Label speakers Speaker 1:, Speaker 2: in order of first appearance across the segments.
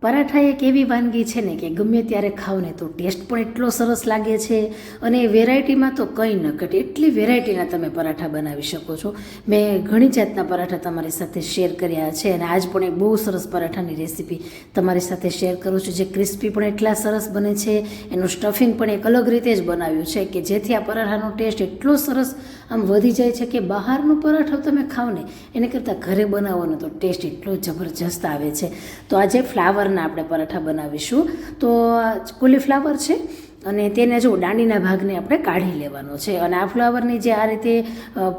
Speaker 1: પરાઠા એક એવી વાનગી છે ને કે ગમે ત્યારે ખાવ ને તો ટેસ્ટ પણ એટલો સરસ લાગે છે અને વેરાયટીમાં તો કંઈ ન ઘટે, એટલી વેરાયટીના તમે પરાઠા બનાવી શકો છો. મેં ઘણી જાતના પરાઠા તમારી સાથે શેર કર્યા છે અને આજ પણ એક બહુ સરસ પરાઠાની રેસીપી તમારી સાથે શેર કરું છું, જે ક્રિસ્પી પણ એટલા સરસ બને છે, એનું સ્ટફિંગ પણ એક અલગ રીતે જ બનાવ્યું છે કે જેથી આ પરાઠાનો ટેસ્ટ એટલો સરસ આમ વધી જાય છે કે બહારનું પરાઠો તમે ખાવ ને એને કરતાં ઘરે બનાવવાનો તો ટેસ્ટ એટલો જબરજસ્ત આવે છે. તો આજે ફ્લાવરના આપણે પરાઠા બનાવીશું. તો કોલીફ્લાવર છે અને તેને જો દાંડીના ભાગને આપણે કાઢી લેવાનો છે અને આ ફ્લાવરની જે આ રીતે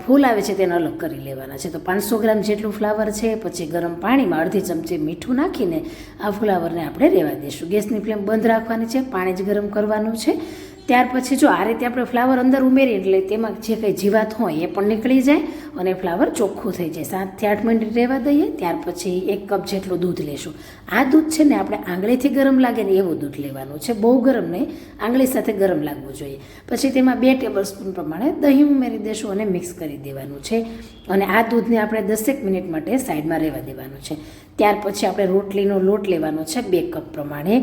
Speaker 1: ફૂલ આવે છે તેને અલગ કરી લેવાના છે. તો 500 ગ્રામ જેટલું ફ્લાવર છે. પછી ગરમ પાણીમાં અડધી ચમચી મીઠું નાખીને આ ફ્લાવરને આપણે રહેવા દઈશું. ગેસની ફ્લેમ બંધ રાખવાની છે, પાણી જ ગરમ કરવાનું છે. ત્યાર પછી જો આ રીતે આપણે ફ્લાવર અંદર ઉમેરીએ એટલે તેમાં જે કંઈ જીવાત હોય એ પણ નીકળી જાય અને ફ્લાવર ચોખ્ખું થઈ જાય. 7 થી 8 મિનિટ રહેવા દઈએ. ત્યાર પછી 1 કપ જેટલું દૂધ લેશું. આ દૂધ છે ને આપણે આંગળીથી ગરમ લાગે ને એવું દૂધ લેવાનું છે, બહુ ગરમ નહીં, આંગળી સાથે ગરમ લાગવું જોઈએ. પછી તેમાં 2 ટેબલ સ્પૂન પ્રમાણે દહીં ઉમેરી દેશું અને મિક્સ કરી દેવાનું છે અને આ દૂધને આપણે 10 મિનિટ માટે સાઈડમાં રહેવા દેવાનું છે. ત્યાર પછી આપણે રોટલીનો લોટ લેવાનો છે 2 કપ પ્રમાણે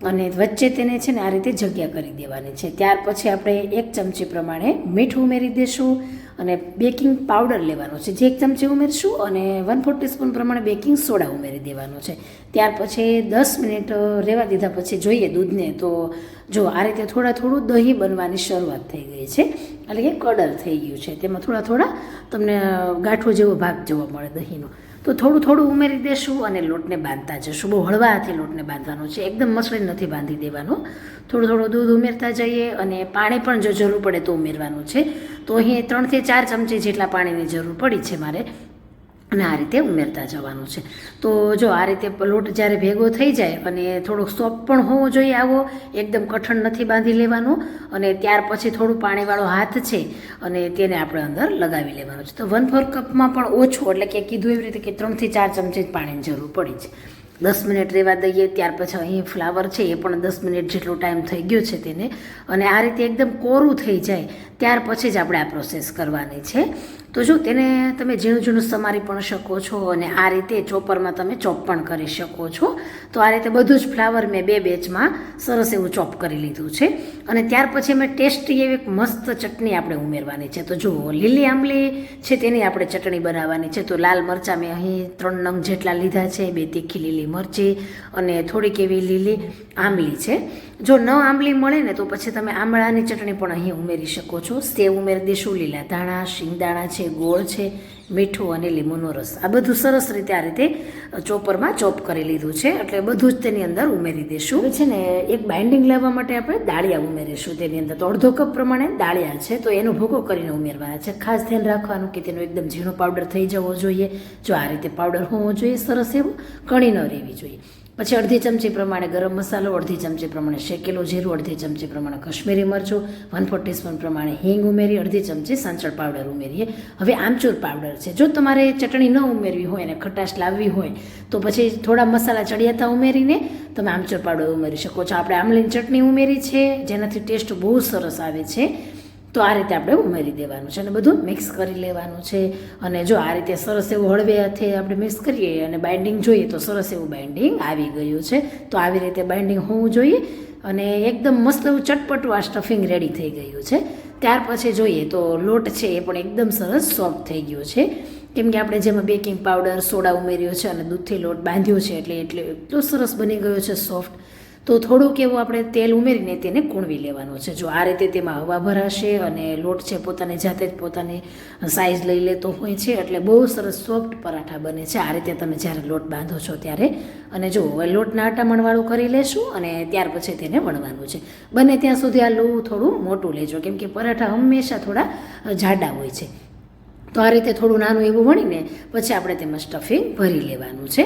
Speaker 1: અને વચ્ચે તેને છે ને આ રીતે જગ્યા કરી દેવાની છે. ત્યાર પછી આપણે 1 ચમચી પ્રમાણે મીઠું ઉમેરી દઈશું અને બેકિંગ પાવડર લેવાનો છે જે 1 ચમચી ઉમેરીશું અને 1/4 ટીસ્પૂન પ્રમાણે બેકિંગ સોડા ઉમેરી દેવાનો છે. ત્યાર પછી 10 મિનિટ રહેવા દીધા પછી જોઈએ દૂધને તો જો આ રીતે થોડું દહીં બનવાની શરૂઆત થઈ ગઈ છે, એટલે કે કડર થઈ ગયું છે. તેમાં થોડા તમને ગાંઠો જેવો ભાગ જોવા મળે દહીંનો. તો થોડું ઉમેરી દેશું અને લોટને બાંધતા જશું. બહુ હળવા હાથે લોટને બાંધવાનો છે, એકદમ મસળી નથી બાંધી દેવાનો. થોડું દૂધ ઉમેરતા જઈએ અને પાણી પણ જો જરૂર પડે તો ઉમેરવાનું છે. તો અહીં 3 થી 4 ચમચી જેટલા પાણીની જરૂર પડી છે મારે અને આ રીતે ઉમેરતા જવાનું છે. તો જો આ રીતે લોટ જ્યારે ભેગો થઈ જાય અને થોડોક સોફ્ટ પણ હોવો જોઈએ, આવો એકદમ કઠણ નથી બાંધી લેવાનો અને ત્યાર પછી થોડું પાણીવાળો હાથ છે અને તેને આપણે અંદર લગાવી લેવાનો છે. તો 1/4 કપમાં પણ ઓછું, એટલે કે કીધું એવી રીતે કે 3 થી 4 ચમચી પાણીની જરૂર પડી છે. 10 મિનિટ રહેવા દઈએ. ત્યાર પછી અહીં ફ્લાવર છે એ પણ 10 મિનિટ જેટલો ટાઈમ થઈ ગયો છે તેને, અને આ રીતે એકદમ કોરું થઈ જાય ત્યાર પછી જ આપણે આ પ્રોસેસ કરવાની છે. તો જો તેને તમે ઝીણું સમારી પણ શકો છો અને આ રીતે ચોપરમાં તમે ચોપ પણ કરી શકો છો. તો આ રીતે બધું જ ફ્લાવર મેં 2 બેચમાં સરસ એવું ચોપ કરી લીધું છે અને ત્યાર પછી મેં ટેસ્ટી એવી એક મસ્ત ચટણી આપણે ઉમેરવાની છે. તો જુઓ લીલી આંબલી છે તેની આપણે ચટણી બનાવવાની છે. તો લાલ મરચાં મેં અહીં 3 નંગ જેટલા લીધા છે, 2 તીખી લીલી મરચી અને થોડીક એવી લીલી આંબલી છે. જો ન આંબલી મળે ને તો પછી તમે આમળાની ચટણી પણ અહીં ઉમેરી શકો છો. સેવ ઉમેરી દઈશું, લીલા ધાણા, શિંગદાણા છે, ગોળ છે, મીઠું અને લીંબુનો રસ. આ બધું સરસ રીતે આ રીતે ચોપરમાં ચોપ કરી લીધું છે એટલે બધું જ તેની અંદર ઉમેરી દઈશું. છે ને એક બાઇન્ડિંગ લાવવા માટે આપણે દાળિયા ઉમેરીશું તેની અંદર. તો 1/2 કપ પ્રમાણે દાળિયા છે તો એનો ભૂકો કરીને ઉમેરવાના છે. ખાસ ધ્યાન રાખવાનું કે તેનો એકદમ ઝીણો પાવડર થઈ જવો જોઈએ. જો આ રીતે પાવડર હોવો જોઈએ સરસ એવું, કણી ન રહેવી જોઈએ. પછી અડધી ચમચી પ્રમાણે ગરમ મસાલો, અડધી ચમચી પ્રમાણે શેકેલું જીરું, અડધી ચમચી પ્રમાણે કશ્મીરી મરચું, 1/4 ટીસ્પૂન પ્રમાણે હિંગ ઉમેરી, અડધી ચમચી સંચળ પાવડર ઉમેરીએ. હવે આમચૂર પાવડર છે. જો તમારે ચટણી ન ઉમેરવી હોય અને ખટાશ લાવવી હોય તો પછી થોડા મસાલા ચડિયાતા ઉમેરીને તમે આમચૂર પાવડર ઉમેરી શકો છો. આપણે આમલીની ચટણી ઉમેરી છે જેનાથી ટેસ્ટ બહુ સરસ આવે છે. તો આ રીતે આપણે ઉમેરી દેવાનું છે અને બધું મિક્સ કરી લેવાનું છે. અને જો આ રીતે સરસ એવું હળવે હાથે આપણે મિક્સ કરીએ અને બાઇન્ડિંગ જોઈએ તો સરસ એવું બાઇન્ડિંગ આવી ગયું છે. તો આવી રીતે બાઇન્ડિંગ હોવું જોઈએ અને એકદમ મસ્ત એવું ચટપટું આ સ્ટફિંગ રેડી થઈ ગયું છે. ત્યાર પછી જોઈએ તો લોટ છે એ પણ એકદમ સરસ સોફ્ટ થઈ ગયો છે, કેમ કે આપણે જેમાં બેકિંગ પાવડર, સોડા ઉમેર્યો છે અને દૂધથી લોટ બાંધ્યો છે એટલે એટલો સરસ બની ગયો છે સોફ્ટ. તો થોડુંક એવું આપણે તેલ ઉમેરીને તેને કૂણવી લેવાનું છે. જો આ રીતે તેમાં હવા ભરાશે અને લોટ છે પોતાની જાતે જ પોતાની સાઇઝ લઈ લેતો હોય છે એટલે બહુ સરસ સોફ્ટ પરાઠા બને છે આ રીતે તમે જ્યારે લોટ બાંધો છો ત્યારે. અને જો હવે લોટના આટામણવાળું કરી લેશું અને ત્યાર પછી તેને વણવાનું છે. બને ત્યાં સુધી આ લોટ થોડું મોટું લેજો, કેમ કે પરાઠા હંમેશા થોડા જાડા હોય છે. તો આ રીતે થોડું નાનું એવું વણીને પછી આપણે તેમાં સ્ટફિંગ ભરી લેવાનું છે.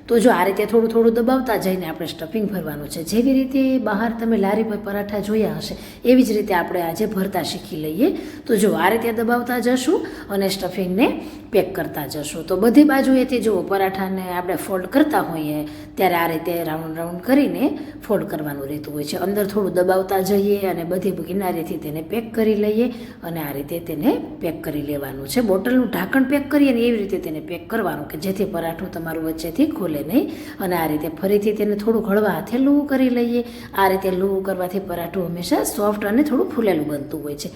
Speaker 1: તો જો આ રીતે થોડું દબાવતા જઈને આપણે સ્ટફિંગ ભરવાનું છે. જેવી રીતે બહાર તમે લારી પર પરાઠા જોયા હશે એવી જ રીતે આપણે આજે ભરતા શીખી લઈએ. તો જો આ રીતે દબાવતા જશું અને સ્ટફિંગને પેક કરતા જશું. તો બધી બાજુએથી જુઓ પરાઠાને આપણે ફોલ્ડ કરતા હોઈએ ત્યારે આ રીતે રાઉન્ડ કરીને ફોલ્ડ કરવાનું રહેતું હોય છે. અંદર થોડું દબાવતા જઈએ અને બધી કિનારેથી તેને પેક કરી લઈએ અને આ રીતે તેને પેક કરી લેવાનું છે. બોટલનું ઢાંકણ પેક કરીએ ને એવી રીતે તેને પેક કરવાનું કે જેથી પરાઠું તમારું વચ્ચેથી ખોલે ફૂલે નહીં. અને આ રીતે ફરીથી તેને થોડુંક હળવા હાથે લૂવું કરી લઈએ. આ રીતે લૂવું કરવાથી પરાઠું હંમેશા સોફ્ટ અને થોડું ફૂલેલું બનતું હોય છે.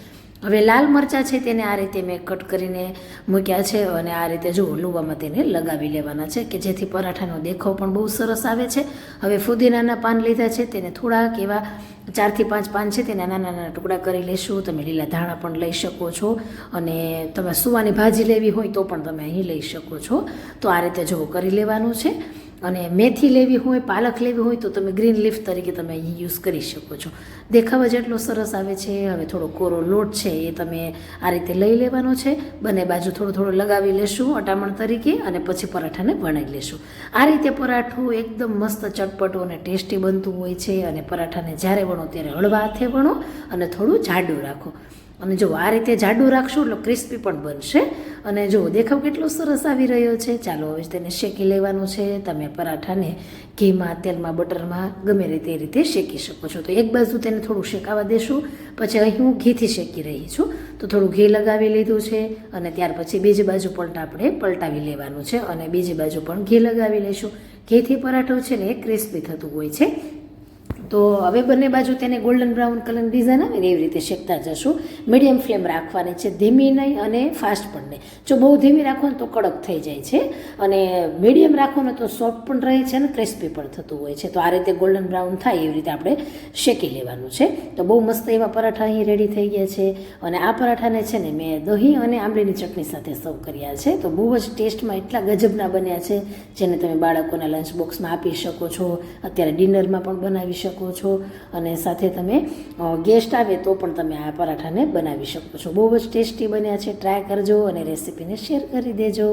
Speaker 1: હવે લાલ મરચાં છે તેને આ રીતે મેં કટ કરીને મૂક્યા છે અને આ રીતે જો લુવામાં તેને લગાવી લેવાના છે કે જેથી પરાઠાનો દેખાવ પણ બહુ સરસ આવે છે. હવે ફુદીનાના પાન લીધા છે તેને થોડાક એવા 4 થી 5 પાન છે તેના નાના નાના ટુકડા કરી લેશું. તમે લીલા ધાણા પણ લઈ શકો છો અને તમે સુવાની ભાજી લેવી હોય તો પણ તમે અહીં લઈ શકો છો. તો આ રીતે જો કરી લેવાનું છે. અને મેથી લેવી હોય, પાલક લેવી હોય તો તમે ગ્રીન લીફ તરીકે તમે અહીં યુઝ કરી શકો છો. દેખાવ જ એટલો સરસ આવે છે. હવે થોડો કોરો લોટ છે એ તમે આ રીતે લઈ લેવાનો છે. બંને બાજુ થોડું થોડું લગાવી લેશું અટામણ તરીકે અને પછી પરાઠાને વણાવી લેશું. આ રીતે પરાઠું એકદમ મસ્ત ચટપટું અને ટેસ્ટી બનતું હોય છે. અને પરાઠાને જ્યારે વણો ત્યારે હળવા હાથે વણો અને થોડું જાડું રાખો. અને જો આ રીતે જાડું રાખશું એટલે ક્રિસ્પી પણ બનશે. અને જો દેખાવ કેટલો સરસ આવી રહ્યો છે. ચાલો હવે તેને શેકી લેવાનું છે. તમે પરાઠાને ઘીમાં, તેલમાં, બટરમાં ગમે તે રીતે શેકી શકો છો. તો એક બાજુ તેને થોડું શેકાવા દેશું. પછી અહીં હું ઘીથી શેકી રહી છું તો થોડું ઘી લગાવી લીધું છે. અને ત્યાર પછી બીજી બાજુ પણ આપણે પલટાવી લેવાનું છે અને બીજી બાજુ પણ ઘી લગાવી લઈશું. ઘીથી પરાઠો છે ને એ ક્રિસ્પી થતું હોય છે. તો હવે બંને બાજુ તેને ગોલ્ડન બ્રાઉન કલરની ડિઝાઇન આવે ને એવી રીતે શેકતા જશું. મીડિયમ ફ્લેમ રાખવાની છે, ધીમી નહીં અને ફાસ્ટ પણ નહીં. જો બહુ ધીમી રાખો ને તો કડક થઈ જાય છે અને મીડિયમ રાખો ને તો સોફ્ટ પણ રહે છે અને ક્રિસ્પી પણ થતું હોય છે. તો આ રીતે ગોલ્ડન બ્રાઉન થાય એવી રીતે આપણે શેકી લેવાનું છે. તો બહુ મસ્ત એવા પરાઠા અહીં રેડી થઈ ગયા છે. અને આ પરાઠાને છે ને મેં દહીં અને આંબલીની ચટણી સાથે સર્વ કર્યા છે. તો બહુ જ ટેસ્ટમાં એટલા ગજબના બન્યા છે જેને તમે બાળકોના લંચ બોક્સમાં આપી શકો છો. અત્યારે ડિનરમાં પણ બનાવી શકો છો અને સાથે તમે ગેસ્ટ આવે તો પણ તમે આ પરાઠાને બનાવી શકો છો. બહુ જ ટેસ્ટી બન્યા છે. ટ્રાય કરજો અને રેસીપીને શેર કરી દેજો.